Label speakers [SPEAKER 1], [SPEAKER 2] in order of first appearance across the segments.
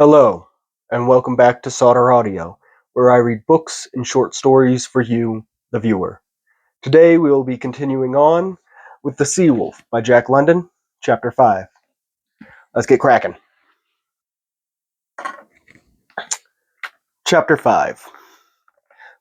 [SPEAKER 1] Hello, and welcome back to Sauter Audio, where I read books and short stories for you, the viewer. Today we will be continuing on with The Sea Wolf by Jack London, Chapter 5. Let's get cracking. Chapter 5.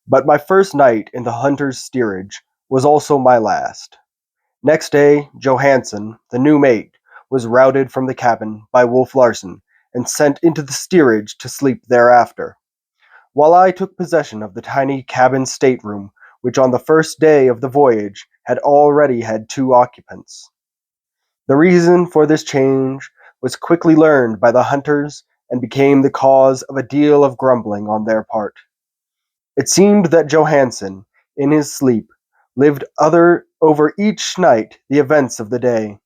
[SPEAKER 1] But my first night in the hunter's steerage was also my last. Next day, Johansen, the new mate, was routed from the cabin by Wolf Larsen and sent into the steerage to sleep thereafter, while I took possession of the tiny cabin stateroom, which on the first day of the voyage had already had two occupants. The reason for this change was quickly learned by the hunters and became the cause of a deal of grumbling on their part. It seemed that Johansen, in his sleep, lived over each night the events of the day.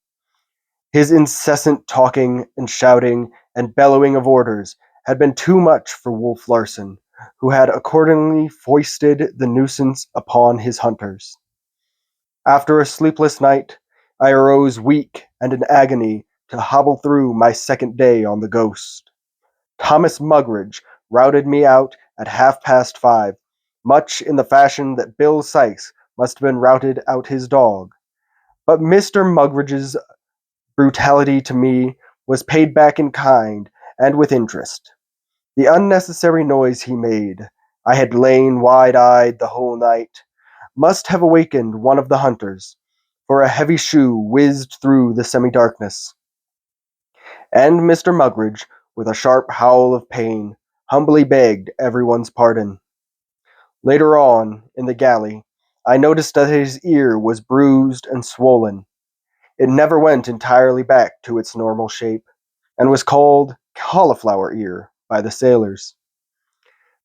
[SPEAKER 1] His incessant talking and shouting and bellowing of orders had been too much for Wolf Larsen, who had accordingly foisted the nuisance upon his hunters. After a sleepless night, I arose weak and in agony to hobble through my second day on the Ghost. Thomas Mugridge routed me out at 5:30, much in the fashion that Bill Sykes must have been routed out his dog. But Mr. Mugridge's brutality to me was paid back in kind and with interest. The unnecessary noise he made, I had lain wide-eyed the whole night, must have awakened one of the hunters, for a heavy shoe whizzed through the semi-darkness, and Mr. Mugridge, with a sharp howl of pain, humbly begged everyone's pardon. Later on, in the galley, I noticed that his ear was bruised and swollen. It never went entirely back to its normal shape, and was called cauliflower ear by the sailors.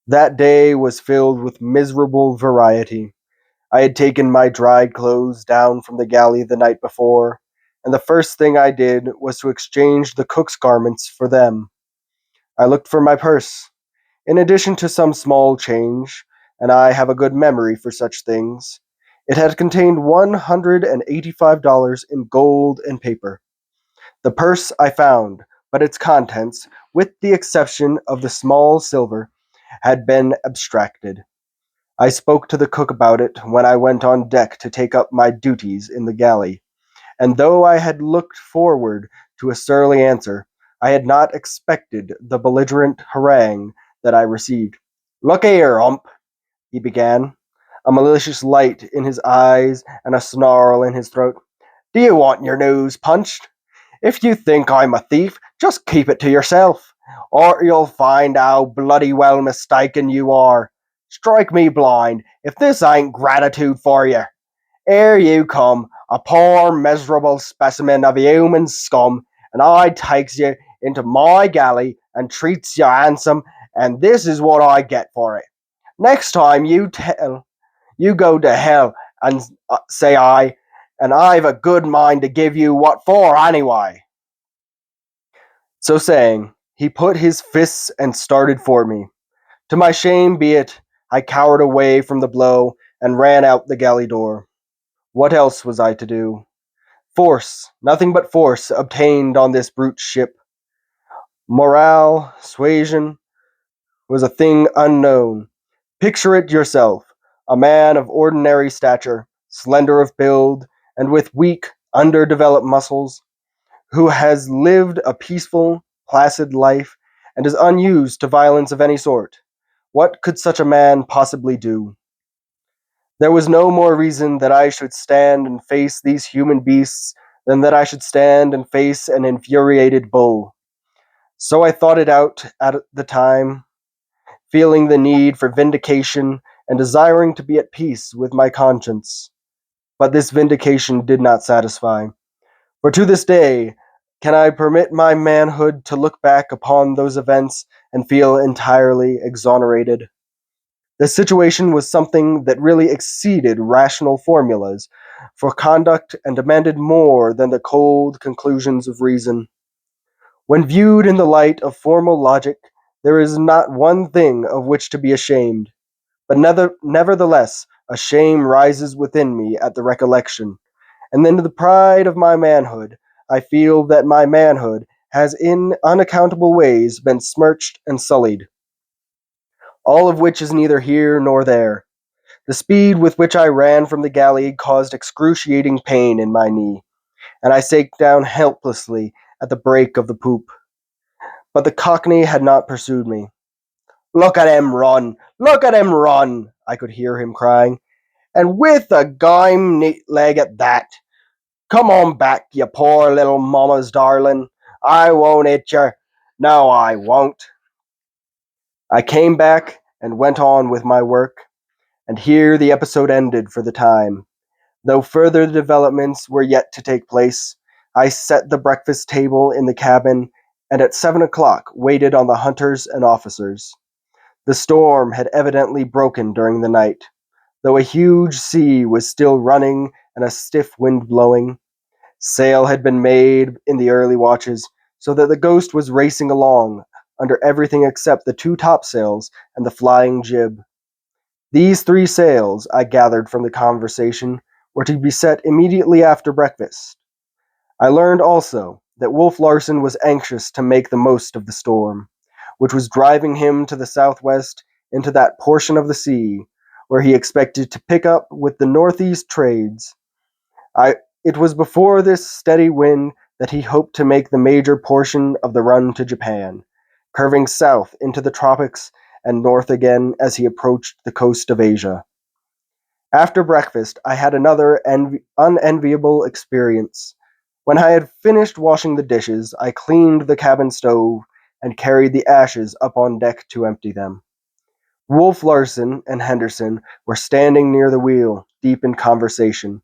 [SPEAKER 1] That day was filled with miserable variety. I had taken my dried clothes down from the galley the night before, and the first thing I did was to exchange the cook's garments for them. I looked for my purse. In addition to some small change, and I have a good memory for such things, it had contained $185 in gold and paper. The purse I found, but its contents, with the exception of the small silver, had been abstracted. I spoke to the cook about it when I went on deck to take up my duties in the galley, and though I had looked forward to a surly answer, I had not expected the belligerent harangue that I received. "Look here, Ump," he began, a malicious light in his eyes and a snarl in his throat. "Do you want your nose punched? If you think I'm a thief, just keep it to yourself, or you'll find how bloody well mistaken you are. Strike me blind, if this ain't gratitude for you. Here you come, a poor miserable specimen of human scum, and I takes you into my galley and treats you handsome, and this is what I get for it. Next time you go to hell, and say I, and I've a good mind to give you what for anyway." So saying, he put his fists and started for me. To my shame be it, I cowered away from the blow and ran out the galley door. What else was I to do? Force, nothing but force, obtained on this brute ship. Morale, suasion, was a thing unknown. Picture it yourself, a man of ordinary stature, slender of build, and with weak, underdeveloped muscles, who has lived a peaceful, placid life, and is unused to violence of any sort. What could such a man possibly do? There was no more reason that I should stand and face these human beasts than that I should stand and face an infuriated bull. So I thought it out at the time, feeling the need for vindication and desiring to be at peace with my conscience. But this vindication did not satisfy. For to this day, can I permit my manhood to look back upon those events and feel entirely exonerated? The situation was something that really exceeded rational formulas for conduct and demanded more than the cold conclusions of reason. When viewed in the light of formal logic, there is not one thing of which to be ashamed, but nevertheless a shame rises within me at the recollection, and then to the pride of my manhood, I feel that my manhood has in unaccountable ways been smirched and sullied, all of which is neither here nor there. The speed with which I ran from the galley caused excruciating pain in my knee, and I sank down helplessly at the break of the poop. But the Cockney had not pursued me. "Look at him run! Look at him run!" I could hear him crying. "And with a gime neat leg at that! Come on back, you poor little mama's darling. I won't hit yer. No, I won't." I came back and went on with my work, and here the episode ended for the time. Though further developments were yet to take place, I set the breakfast table in the cabin, and at 7 o'clock waited on the hunters and officers. The storm had evidently broken during the night, though a huge sea was still running and a stiff wind blowing. Sail had been made in the early watches, so that the Ghost was racing along, under everything except the two topsails and the flying jib. These three sails, I gathered from the conversation, were to be set immediately after breakfast. I learned also that Wolf Larsen was anxious to make the most of the storm, which was driving him to the southwest into that portion of the sea where he expected to pick up with the northeast trades. It was before this steady wind that he hoped to make the major portion of the run to Japan, curving south into the tropics and north again as he approached the coast of Asia. After breakfast, I had another unenviable experience. When I had finished washing the dishes, I cleaned the cabin stove and carried the ashes up on deck to empty them. Wolf Larsen and Henderson were standing near the wheel, deep in conversation.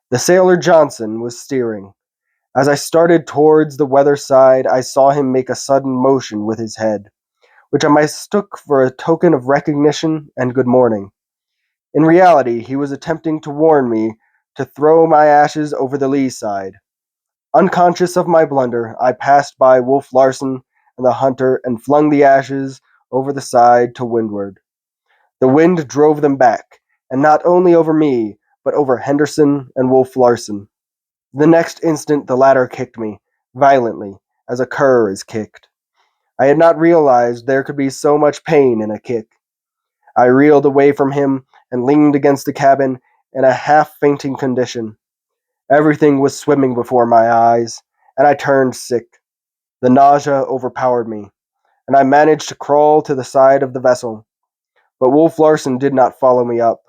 [SPEAKER 1] The sailor Johnson was steering. As I started towards the weather side, I saw him make a sudden motion with his head, which I mistook for a token of recognition and good morning. In reality, he was attempting to warn me to throw my ashes over the lee side. Unconscious of my blunder, I passed by Wolf Larsen and the hunter and flung the ashes over the side to windward. The wind drove them back, and not only over me, but over Henderson and Wolf Larsen. The next instant the latter kicked me, violently, as a cur is kicked. I had not realized there could be so much pain in a kick. I reeled away from him and leaned against the cabin in a half-fainting condition. Everything was swimming before my eyes, and I turned sick. The nausea overpowered me, and I managed to crawl to the side of the vessel. But Wolf Larsen did not follow me up.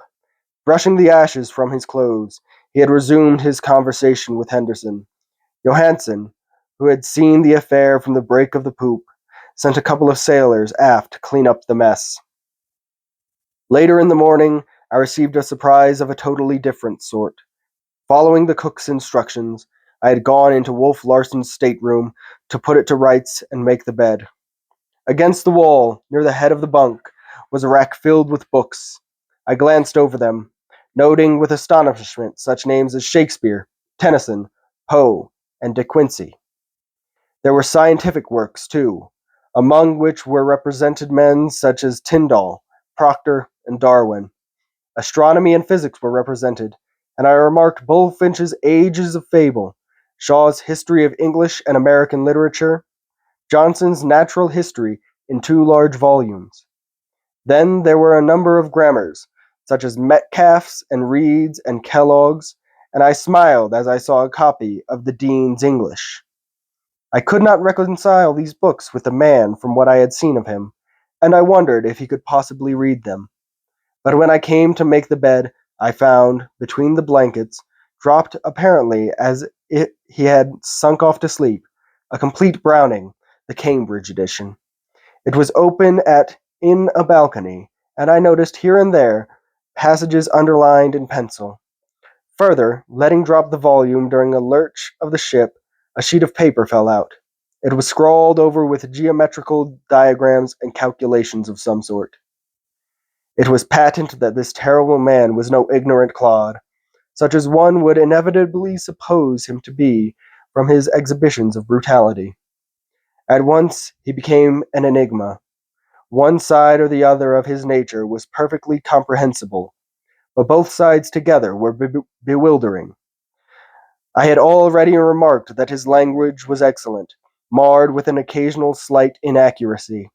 [SPEAKER 1] Brushing the ashes from his clothes, he had resumed his conversation with Henderson. Johansen, who had seen the affair from the break of the poop, sent a couple of sailors aft to clean up the mess. Later in the morning, I received a surprise of a totally different sort. Following the cook's instructions, I had gone into Wolf Larsen's stateroom to put it to rights and make the bed. Against the wall, near the head of the bunk, was a rack filled with books. I glanced over them, noting with astonishment such names as Shakespeare, Tennyson, Poe, and De Quincey. There were scientific works, too, among which were represented men such as Tyndall, Proctor, and Darwin. Astronomy and physics were represented, and I remarked Bulfinch's Ages of Fable, Shaw's History of English and American Literature, Johnson's Natural History in 2 large volumes. Then there were a number of grammars, such as Metcalfe's and Reed's and Kellogg's, and I smiled as I saw a copy of the Dean's English. I could not reconcile these books with the man from what I had seen of him, and I wondered if he could possibly read them. But when I came to make the bed, I found, between the blankets, dropped apparently as if he had sunk off to sleep, a complete Browning, the Cambridge edition. It was open in a balcony, and I noticed here and there passages underlined in pencil. Further, letting drop the volume during a lurch of the ship, a sheet of paper fell out. It was scrawled over with geometrical diagrams and calculations of some sort. It was patent that this terrible man was no ignorant clod, such as one would inevitably suppose him to be from his exhibitions of brutality. At once he became an enigma. One side or the other of his nature was perfectly comprehensible, but both sides together were bewildering. I had already remarked that his language was excellent, marred with an occasional slight inaccuracy.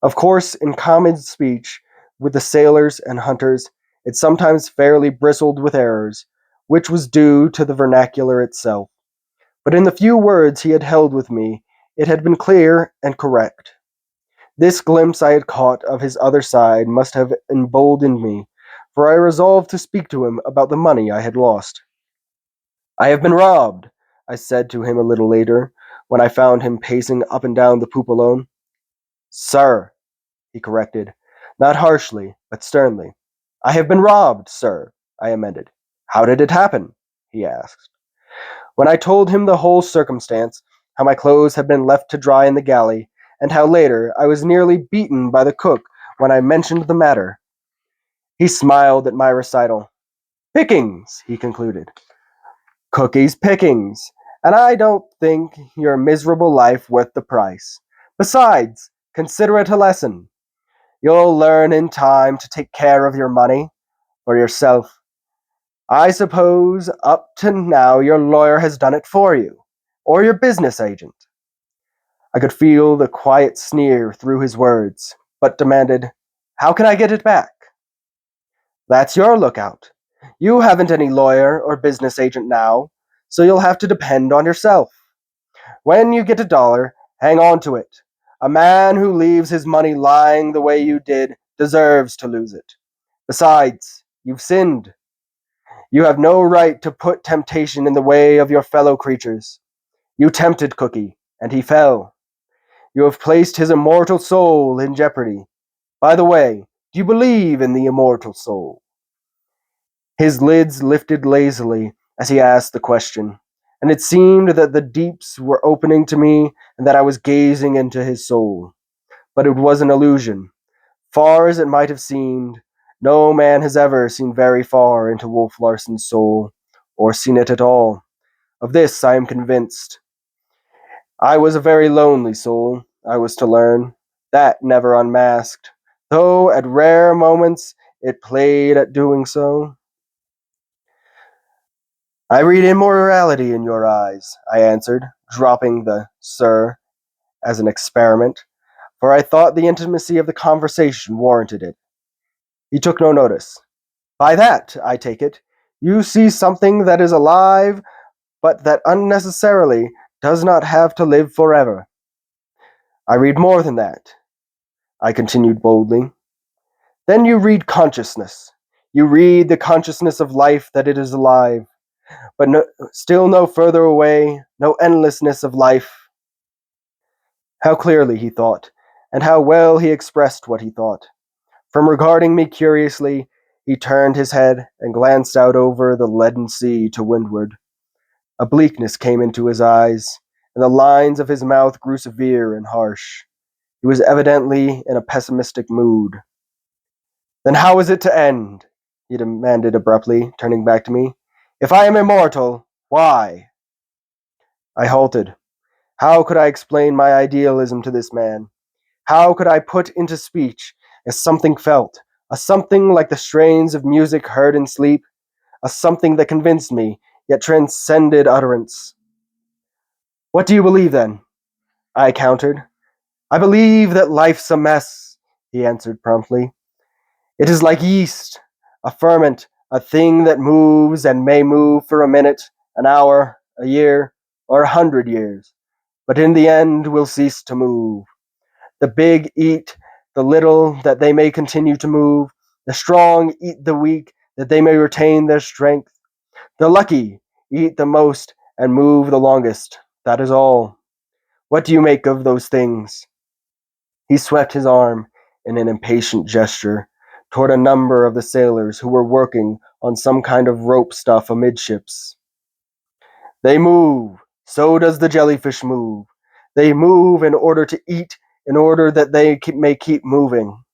[SPEAKER 1] Of course, in common speech with the sailors and hunters, it sometimes fairly bristled with errors, which was due to the vernacular itself. But in the few words he had held with me, it had been clear and correct. This glimpse I had caught of his other side must have emboldened me, for I resolved to speak to him about the money I had lost. "I have been robbed," I said to him a little later, when I found him pacing up and down the poop alone. "Sir," he corrected, not harshly, but sternly. "I have been robbed, sir," I amended. "How did it happen?" he asked. When I told him the whole circumstance, how my clothes had been left to dry in the galley, and how later I was nearly beaten by the cook when I mentioned the matter, he smiled at my recital. "Pickings," he concluded. "Cookies pickings, and I don't think your miserable life worth the price. Besides, consider it a lesson. You'll learn in time to take care of your money for yourself. I suppose up to now your lawyer has done it for you, or your business agent." I could feel the quiet sneer through his words, but demanded, "How can I get it back?" "That's your lookout. You haven't any lawyer or business agent now, so you'll have to depend on yourself. When you get $1, hang on to it. A man who leaves his money lying the way you did deserves to lose it. Besides, you've sinned. You have no right to put temptation in the way of your fellow creatures. You tempted Cookie, and he fell. You have placed his immortal soul in jeopardy. By the way, do you believe in the immortal soul?" His lids lifted lazily as he asked the question, and it seemed that the deeps were opening to me and that I was gazing into his soul. But it was an illusion. Far as it might have seemed, no man has ever seen very far into Wolf Larsen's soul, or seen it at all. Of this I am convinced. I was a very lonely soul, I was to learn. That never unmasked, though at rare moments it played at doing so. "I read immorality in your eyes," I answered, dropping the "sir" as an experiment, for I thought the intimacy of the conversation warranted it. He took no notice. "By that, I take it, you see something that is alive, but that unnecessarily does not have to live forever." "I read more than that," I continued boldly. "Then you read consciousness. You read the consciousness of life that it is alive, but still no further away, no endlessness of life." How clearly he thought, and how well he expressed what he thought. From regarding me curiously, he turned his head and glanced out over the leaden sea to windward. A bleakness came into his eyes, and the lines of his mouth grew severe and harsh. He was evidently in a pessimistic mood. "Then how is it to end?" he demanded abruptly, turning back to me. "If I am immortal, why?" I halted. How could I explain my idealism to this man? How could I put into speech a something felt, a something like the strains of music heard in sleep, a something that convinced me, yet transcended utterance? "What do you believe, then?" I countered. "I believe that life's a mess," he answered promptly. "It is like yeast, a ferment, a thing that moves and may move for a minute, an hour, a year, or 100 years, but in the end will cease to move. The big eat the little that they may continue to move, the strong eat the weak that they may retain their strength. The lucky eat the most and move the longest. That is all. What do you make of those things?" He swept his arm in an impatient gesture toward a number of the sailors who were working on some kind of rope stuff amidships. "They move. So does the jellyfish move. They move in order to eat, in order that they may keep moving.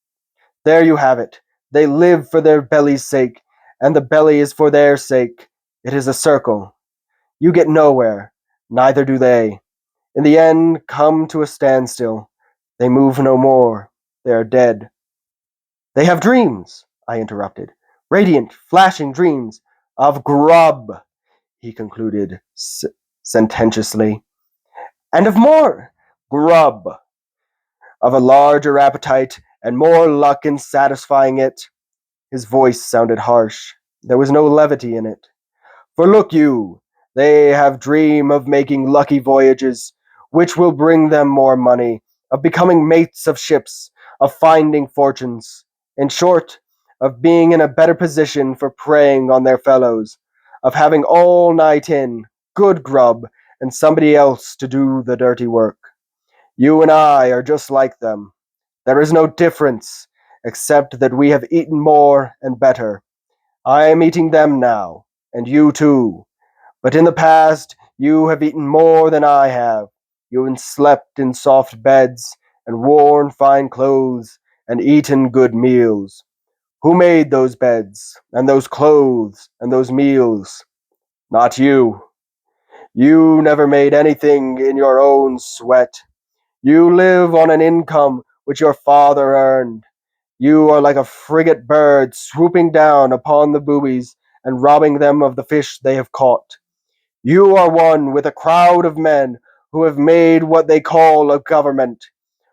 [SPEAKER 1] There you have it. They live for their belly's sake, and the belly is for their sake. It is a circle. You get nowhere. Neither do they. In the end, come to a standstill. They move no more. They are dead." "They have dreams," I interrupted. "Radiant, flashing dreams of grub," he concluded sententiously. and of more grub, of a larger appetite and more luck in satisfying it. His voice sounded harsh. There was no levity in it. For look you, they have dream of making lucky voyages, which will bring them more money, of becoming mates of ships, of finding fortunes, in short, of being in a better position for preying on their fellows, of having all night in, good grub, and somebody else to do the dirty work. You and I are just like them. There is no difference, except that we have eaten more and better. I am eating them now, and you too. But in the past you have eaten more than I have. You have slept in soft beds, and worn fine clothes, and eaten good meals. Who made those beds, and those clothes, and those meals? Not you. You never made anything in your own sweat. You live on an income which your father earned. You are like a frigate bird swooping down upon the boobies and robbing them of the fish they have caught. You are one with a crowd of men who have made what they call a government,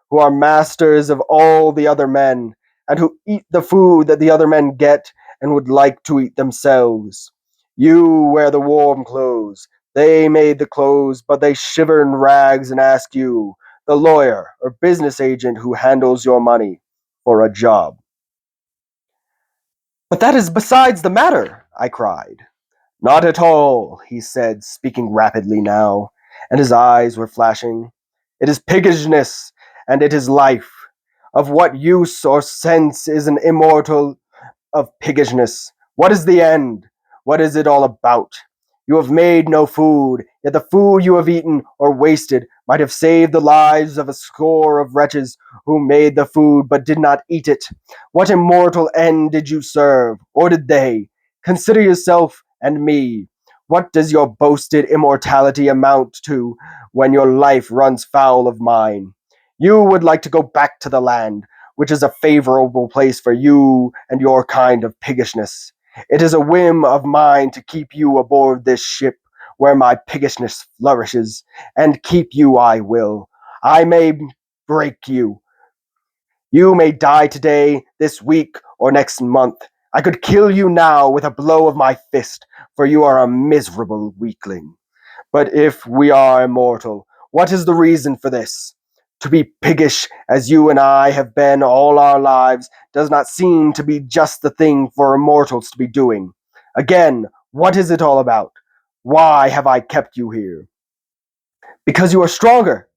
[SPEAKER 1] who are masters of all the other men, and who eat the food that the other men get and would like to eat themselves. You wear the warm clothes. They made the clothes, but they shiver in rags and ask you, the lawyer or business agent who handles your money, for a job. But that is besides the matter, I cried. Not at all, he said, speaking rapidly now, and his eyes were flashing. It is piggishness, and it is life. Of what use or sense is an immortal of piggishness? What is the end? What is it all about? You have made no food, yet the food you have eaten or wasted might have saved the lives of a score of wretches who made the food but did not eat it. What immortal end did you serve, or did they? Consider yourself and me. What does your boasted immortality amount to when your life runs foul of mine? You would like to go back to the land, which is a favorable place for you and your kind of piggishness. It is a whim of mine to keep you aboard this ship where my piggishness flourishes, and keep you I will. I may break you. You may die today, this week, or next month. I could kill you now with a blow of my fist, for you are a miserable weakling. But if we are immortal, what is the reason for this? To be piggish as you and I have been all our lives does not seem to be just the thing for immortals to be doing. Again, what is it all about? Why have I kept you here? Because you are stronger,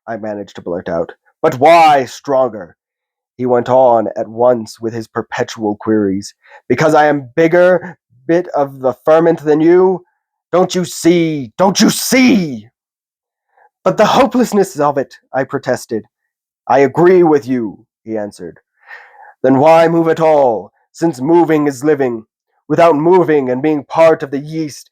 [SPEAKER 1] I managed to blurt out. But why stronger? He went on at once with his perpetual queries. Because I am bigger bit of the ferment than you? Don't you see? Don't you see? But the hopelessness of it, I protested. I agree with you, he answered. Then why move at all, since moving is living? Without moving and being part of the yeast,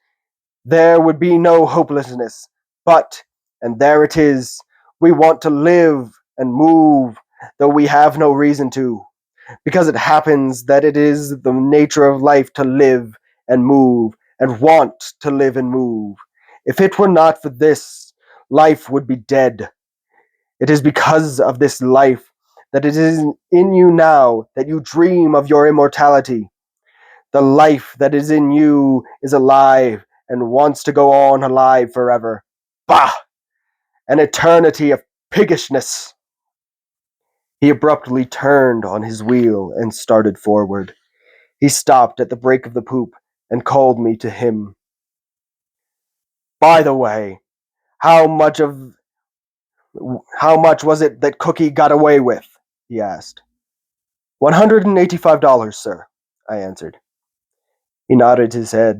[SPEAKER 1] there would be no hopelessness. But, and there it is, we want to live and move, though we have no reason to, because it happens that it is the nature of life to live and move, and want to live and move. If it were not for this, life would be dead. It is because of this life that it is in you now that you dream of your immortality. The life that is in you is alive and wants to go on alive forever. Bah! An eternity of piggishness. He abruptly turned on his wheel and started forward. He stopped at the break of the poop and called me to him. By the way, how much of how much was it that Cookie got away with? He asked. $185, sir, I answered. He nodded his head.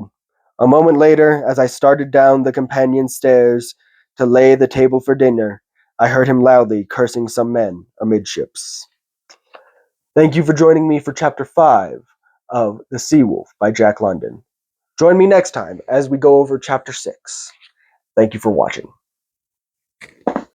[SPEAKER 1] A moment later, as I started down the companion stairs to lay the table for dinner, I heard him loudly cursing some men amidships. Thank you for joining me for Chapter 5 of The Sea Wolf by Jack London. Join me next time as we go over Chapter 6. Thank you for watching.